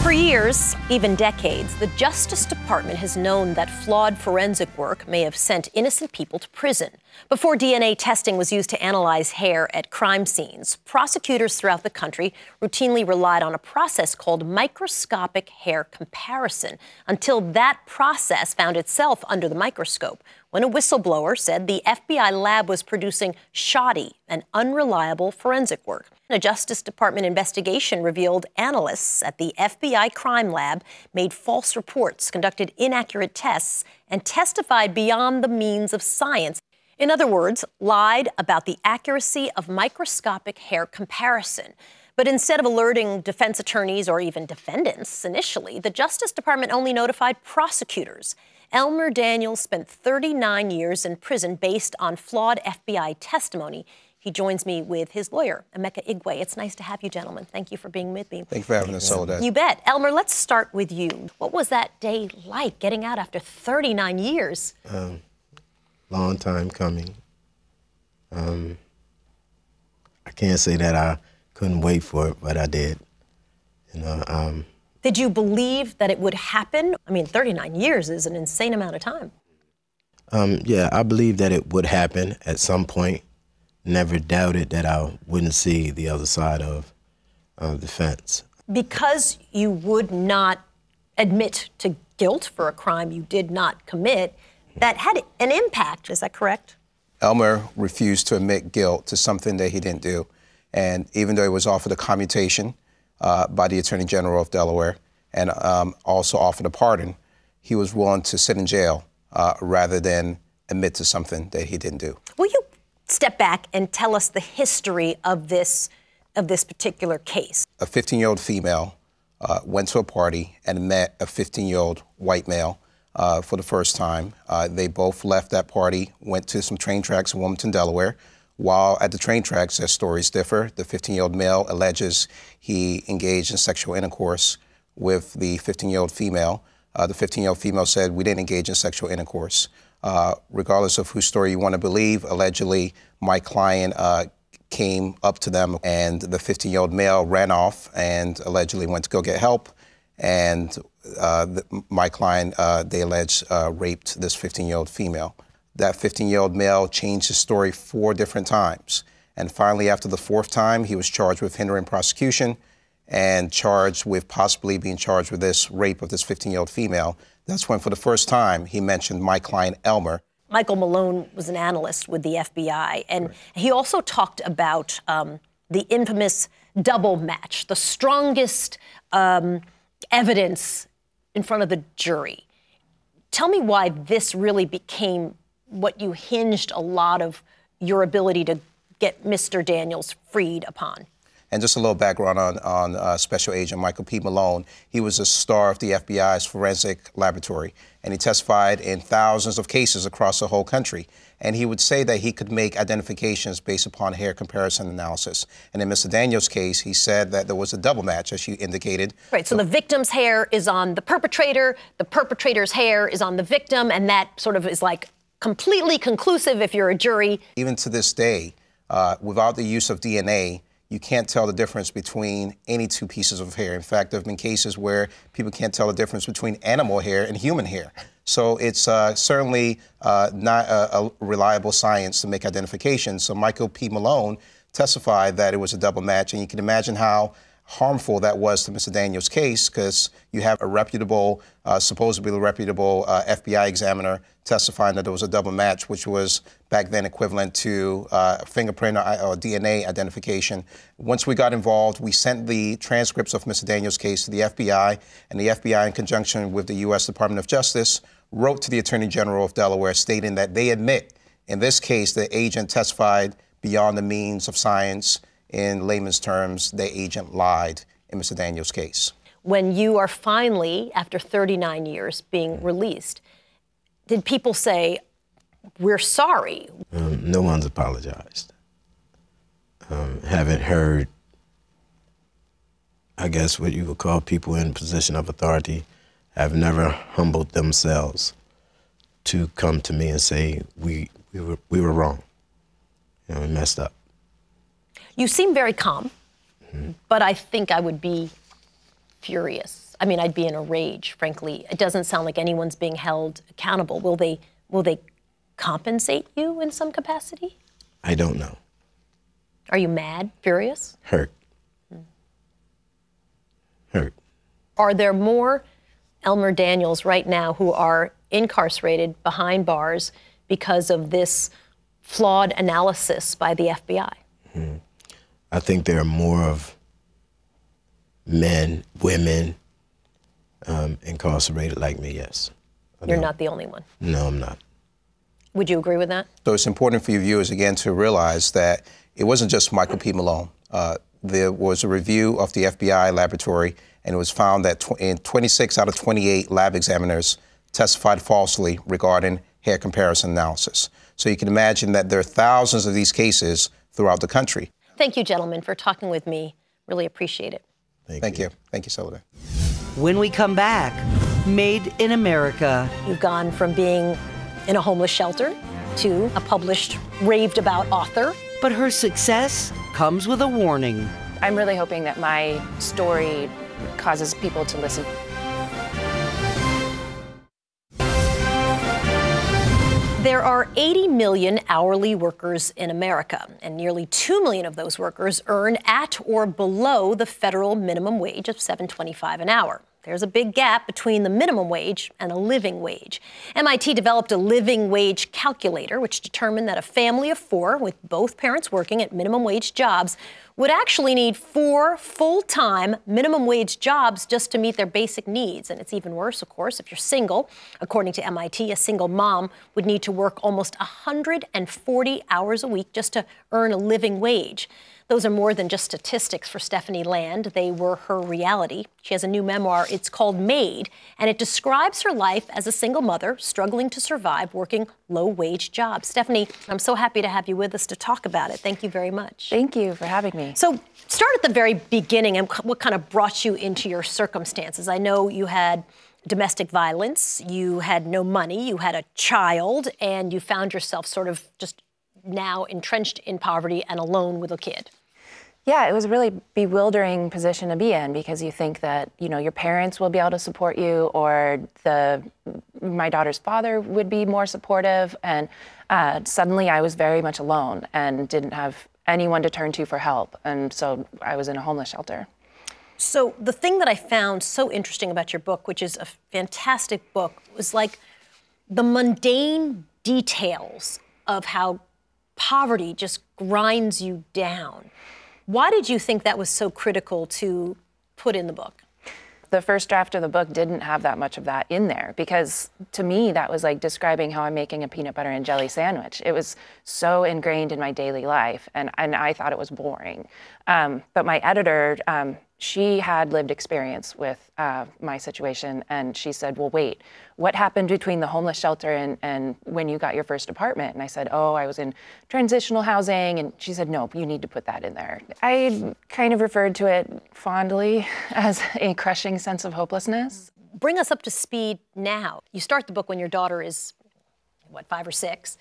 For years, even decades, the Justice Department has known that flawed forensic work may have sent innocent people to prison. Before DNA testing was used to analyze hair at crime scenes, prosecutors throughout the country routinely relied on a process called microscopic hair comparison, until that process found itself under the microscope when a whistleblower said the FBI lab was producing shoddy and unreliable forensic work. A Justice Department investigation revealed analysts at the FBI crime lab made false reports, conducted inaccurate tests, and testified beyond the means of science. In other words, lied about the accuracy of microscopic hair comparison. But instead of alerting defense attorneys or even defendants initially, the Justice Department only notified prosecutors. Elmer Daniels spent 39 years in prison based on flawed FBI testimony. He joins me with his lawyer, Emeka Igwe. It's nice to have you, gentlemen. Thank you for being with me. Thank you for having us, Soledad. You bet. Elmer, let's start with you. What was that day like, getting out after 39 years? Long time coming. I can't say that I couldn't wait for it, but I did. Did you believe that it would happen? I mean, 39 years is an insane amount of time. Yeah, I believed that it would happen at some point. Never doubted that I wouldn't see the other side of the fence. Because you would not admit to guilt for a crime you did not commit, that had an impact, is that correct? Elmer refused to admit guilt to something that he didn't do. And even though he was offered a commutation by the Attorney General of Delaware and also offered a pardon, he was willing to sit in jail rather than admit to something that he didn't do. Will you step back and tell us the history of this particular case? A 15-year-old female went to a party and met a 15-year-old white male for the first time. They both left that party, went to some train tracks in Wilmington, Delaware. While at the train tracks, their stories differ. The 15-year-old male alleges he engaged in sexual intercourse with the 15-year-old female. The 15-year-old female said, "We didn't engage in sexual intercourse." Regardless of whose story you want to believe, allegedly, my client came up to them and the 15-year-old male ran off and allegedly went to go get help. And my client, they allege, raped this 15-year-old female. That 15-year-old male changed his story 4 different times. And finally, after the 4th time, he was charged with hindering prosecution and charged with possibly being charged with this rape of this 15-year-old female. That's when, for the first time, he mentioned my client, Elmer. Michael Malone was an analyst with the FBI, and he also talked about the infamous double match, the strongest evidence in front of the jury. Tell me why this really became what you hinged a lot of your ability to get Mr. Daniels freed upon. And just a little background on Special Agent Michael P. Malone. He was a star of the FBI's forensic laboratory, and he testified in thousands of cases across the whole country. And he would say that he could make identifications based upon hair comparison analysis. And in Mr. Daniels' case, he said that there was a double match, as you indicated. Right, so the victim's hair is on the perpetrator's hair is on the victim, and that sort of is like completely conclusive if you're a jury. Even to this day, without the use of DNA, you can't tell the difference between any 2 pieces of hair. In fact, there have been cases where people can't tell the difference between animal hair and human hair. So it's certainly not a reliable science to make identifications. So Michael P. Malone testified that it was a double match, and you can imagine how harmful that was to Mr. Daniels' case, because you have a reputable, supposedly reputable FBI examiner testifying that there was a double match, which was back then equivalent to fingerprint or DNA identification. Once we got involved, we sent the transcripts of Mr. Daniels' case to the FBI, and the FBI, in conjunction with the U.S. Department of Justice, wrote to the Attorney General of Delaware stating that they admit, in this case, the agent testified beyond the means of science. In layman's terms, the agent lied in Mr. Daniels' case. When you are finally, after 39 years, being released, did people say, "We're sorry"? No one's apologized. Haven't heard, I guess, what you would call people in position of authority have never humbled themselves to come to me and say, we were wrong. We messed up. You seem very calm, but I think I would be furious. I mean, I'd be in a rage, frankly. It doesn't sound like anyone's being held accountable. Will they compensate you in some capacity? I don't know. Are you mad, furious? Hurt. Hurt. Are there more Elmer Daniels right now who are incarcerated behind bars because of this flawed analysis by the FBI? Mm-hmm. I think there are more of men, women incarcerated like me, yes. You're not the only one. No, I'm not. Would you agree with that? So it's important for your viewers, again, to realize that it wasn't just Michael P. Malone. There was a review of the FBI laboratory, and it was found that 26 out of 28 lab examiners testified falsely regarding hair comparison analysis. So you can imagine that there are thousands of these cases throughout the country. Thank you, gentlemen, for talking with me. Really appreciate it. Thank you. Thank you, Sullivan. When we come back, Made in America. You've gone from being in a homeless shelter to a published, raved about author. But her success comes with a warning. I'm really hoping that my story causes people to listen. There are 80 million hourly workers in America, and nearly 2 million of those workers earn at or below the federal minimum wage of $7.25 an hour. There's a big gap between the minimum wage and a living wage. MIT developed a living wage calculator, which determined that a family of 4 with both parents working at minimum wage jobs would actually need 4 full-time minimum wage jobs just to meet their basic needs. And it's even worse, of course, if you're single. According to MIT, a single mom would need to work almost 140 hours a week just to earn a living wage. Those are more than just statistics for Stephanie Land. They were her reality. She has a new memoir. It's called Made, and it describes her life as a single mother struggling to survive working low-wage jobs. Stephanie, I'm so happy to have you with us to talk about it. Thank you very much. Thank you for having me. So start at the very beginning and what kind of brought you into your circumstances. I know you had domestic violence, you had no money, you had a child, and you found yourself sort of just now entrenched in poverty and alone with a kid. Yeah, it was a really bewildering position to be in because you think that, you know, your parents will be able to support you or my daughter's father would be more supportive. And suddenly I was very much alone and didn't have anyone to turn to for help. And so I was in a homeless shelter. So the thing that I found so interesting about your book, which is a fantastic book, was like the mundane details of how poverty just grinds you down. Why did you think that was so critical to put in the book? The first draft of the book didn't have that much of that in there because to me that was like describing how I'm making a peanut butter and jelly sandwich. It was so ingrained in my daily life and I thought it was boring. But my editor, she had lived experience with my situation and she said, well, wait, what happened between the homeless shelter and when you got your first apartment? And I said, oh, I was in transitional housing. And she said, no, you need to put that in there. I kind of referred to it fondly as a crushing sense of hopelessness. Bring us up to speed now. You start the book when your daughter is, what, 5 or 6.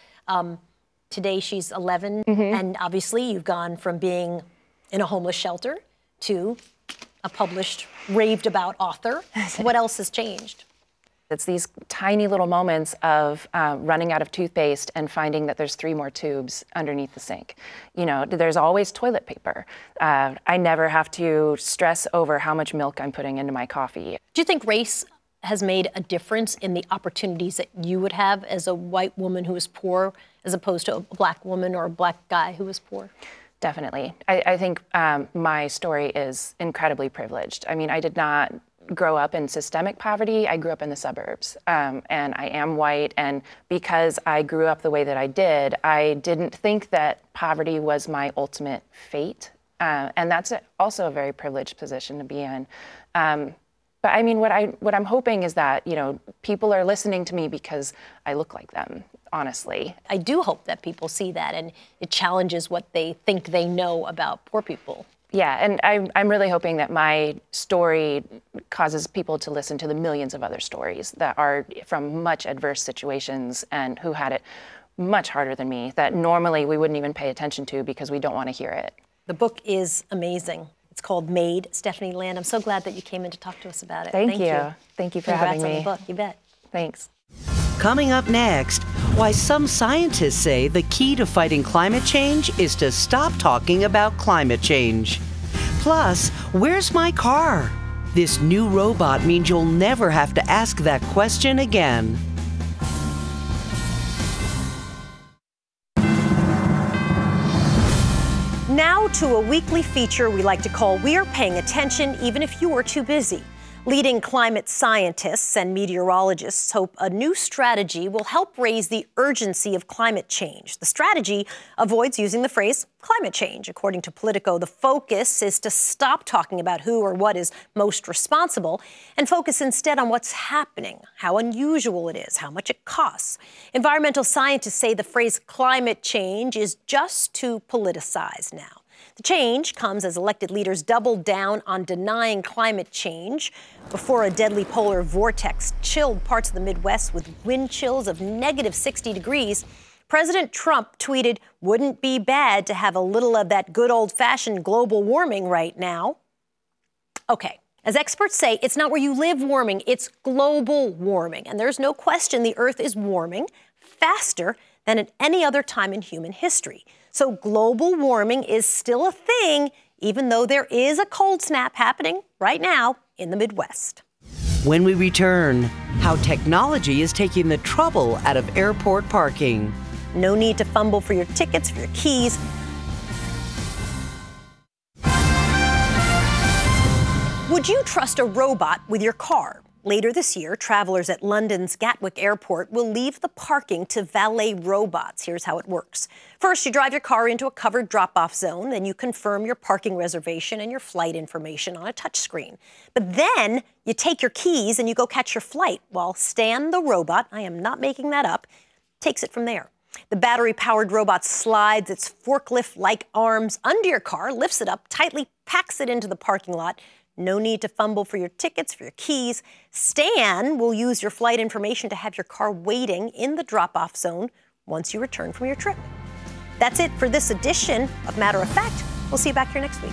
Today she's 11, and obviously you've gone from being in a homeless shelter to a published, raved about author. What else has changed? It's these tiny little moments of running out of toothpaste and finding that there's 3 more tubes underneath the sink. You know, there's always toilet paper. I never have to stress over how much milk I'm putting into my coffee. Do you think race has made a difference in the opportunities that you would have as a white woman who is poor as opposed to a black woman or a black guy who is poor? Definitely. I think my story is incredibly privileged. I mean, I did not grow up in systemic poverty. I grew up in the suburbs, and I am white. And because I grew up the way that I didn't think that poverty was my ultimate fate. And that's also a very privileged position to be in. But I mean, what I'm hoping is that, you know, people are listening to me because I look like them, honestly. I do hope that people see that and it challenges what they think they know about poor people. Yeah, and I'm really hoping that my story causes people to listen to the millions of other stories that are from much adverse situations and who had it much harder than me, that normally we wouldn't even pay attention to because we don't want to hear it. The book is amazing. It's It's called Made. Stephanie Land, I'm so glad that you came in to talk to us about it. Thank you. Thank you for having me. Congrats on the book, you bet. Thanks. Coming up next, why some scientists say the key to fighting climate change is to stop talking about climate change. Plus, where's my car? This new robot means you'll never have to ask that question again. Now to a weekly feature we like to call We're Paying Attention Even If You Are Too Busy. Leading climate scientists and meteorologists hope a new strategy will help raise the urgency of climate change. The strategy avoids using the phrase climate change. According to Politico, the focus is to stop talking about who or what is most responsible and focus instead on what's happening, how unusual it is, how much it costs. Environmental scientists say the phrase climate change is just too politicized now. The change comes as elected leaders double down on denying climate change before a deadly polar vortex chilled parts of the Midwest with wind chills of negative 60 degrees. President Trump tweeted, "Wouldn't be bad to have a little of that good old-fashioned global warming right now." Okay, as experts say, it's not where you live warming, it's global warming. And there's no question the Earth is warming faster than at any other time in human history. So global warming is still a thing, even though there is a cold snap happening right now in the Midwest. When we return, how technology is taking the trouble out of airport parking. No need to fumble for your tickets, for your keys. Would you trust a robot with your car? Later this year, travelers at London's Gatwick Airport will leave the parking to valet robots. Here's how it works. First, you drive your car into a covered drop-off zone. Then you confirm your parking reservation and your flight information on a touchscreen. But then you take your keys and you go catch your flight while Stan the robot, I am not making that up, takes it from there. The battery-powered robot slides its forklift-like arms under your car, lifts it up, tightly packs it into the parking lot. No need to fumble for your tickets, for your keys. Stan will use your flight information to have your car waiting in the drop-off zone once you return from your trip. That's it for this edition of Matter of Fact. We'll see you back here next week.